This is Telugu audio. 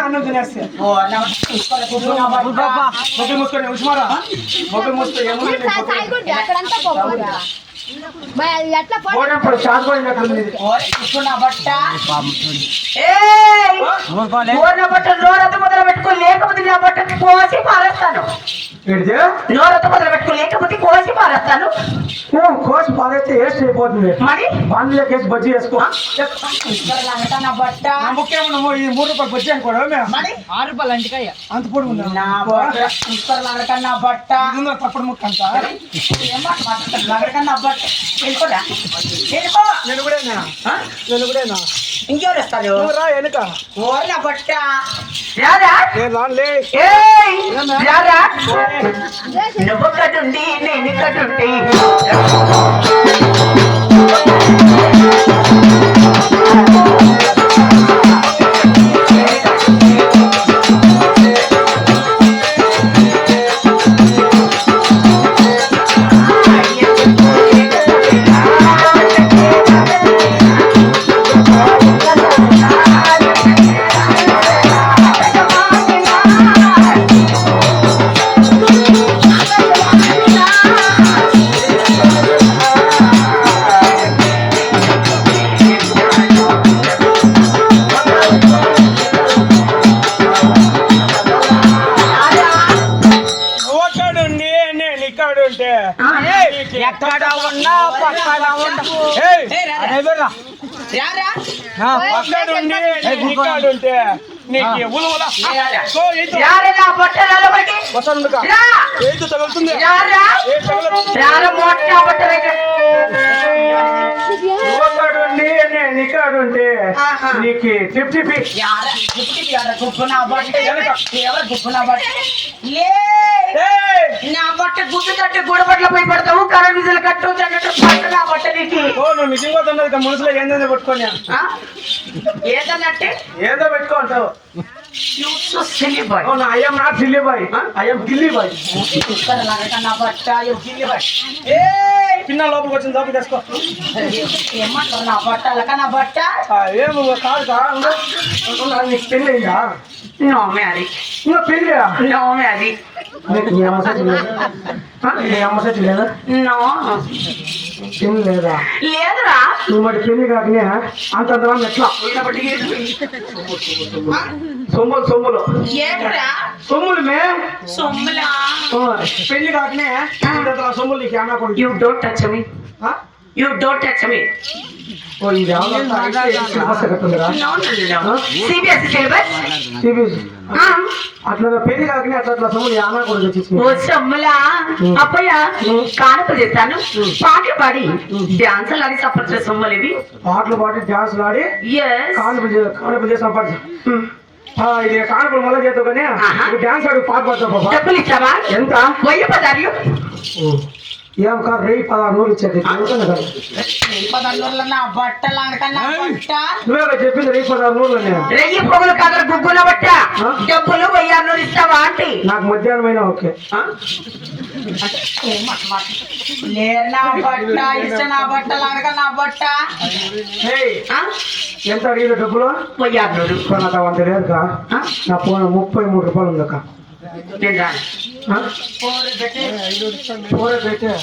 అన్నం తినేస్తే మూసుకొని ఉస్మారా మొబైల్ మూసుకొని పెట్టుకో లేకపోతే నా బట్టకి కోసి పారేస్తాను నోరతో మొదలు పెట్టుకో లేకపోతే కోసి పారేస్తాను కోసి పారేస్తే వేస్ట్ అయిపోతుంది మరి బాండ్లో కేసి బజ్జీ వేసుకో బట్ట ముఖ్యంగా ఈ 3 రూపాయలు బజ్జీ అనుకోవడం 6 రూపాయలు అంటికాయ అంత పొడుగు నా బట్ట తప్పుడు ముక్క అంత ఇంకెవరు వస్తారు వెనుక ఓర్ల బట్ట నువ్వు కటుండి నేను కటుండి ఎక్కడ ఉన్నా పక్కన ఉంటే తగులుతుంది నీకాడుంటే నీకు నా బట్ట గుడ్డు కట్టి గొడవట్ల పోయి పడతావు కరెంట్ విజులు కట్టు నా బట్ట నీకు నువ్వు నిజంగా మనసులో ఏందో పెట్టుకోని ఏదన్నట్టే ఏదో పెట్టుకుంటావు I'm not silly boy I'm gilly boy నా బట్ట గిల్లీ బాయ్ పిన్న లోపలికి వచ్చింది లోపలికి తెసుకో ఏమంటారు నా బట్ట నా బట్ట ఏం కాదు నీకు పెళ్ళి అయిందా నో మ్యారీ ఇంకా పెళ్ళి నో మ్యారీ మీ అమ్మ సచ్చి లేదా మీ అమ్మ సచ్చి లేదా నో పెళ్ళి లేదా లేదురా నువ్వు మరి పెళ్లి కాకనే అంతంతమంది ఎట్లా సొమ్ములు సొమ్ములు సొమ్ములు మే సొమ్ములా పెళ్లి కాకనే సొమ్ములు నీకు అన్నా కూడా you don't touch me you don't touch me ఇది సిబిఎస్ఈ సిలబస్ అట్లా పెళ్లి కాకనే అట్లా సొమ్ములు అన్నా కూడా తెచ్చి ఓ సొమ్ములా అప్పయ్య కానుక చేస్తాను పాటలు పాడి డాన్సులు ఆడి సపరేట్ సొమ్ములు ఇవి పాటలు పాడి డాన్సులు ఆడి కానుక చేసి సంపాదించు ఇది కానుకలు మళ్ళీ చేస్తావు కానీ డాన్స్ ఆడి పాట పడతావు డబ్బులు ఇచ్చావా ఎంత 1000 పదాలు ఏం కాదు 1000 ఇచ్చేది నువ్వే చెప్పింది 1000 రెయ్యి పొగలు కాదు గుగ్గుల బట్ట డబ్బులు 1000 ఇస్తావా అంటే నాకు మధ్యాహ్నం అయినా ఓకే ఎంత అడిగిన డబ్బులు 1000 నాకు అంత లేదు నా ఫోన్ 33 రూపాయలు ఉందక్క నేను పెట్టే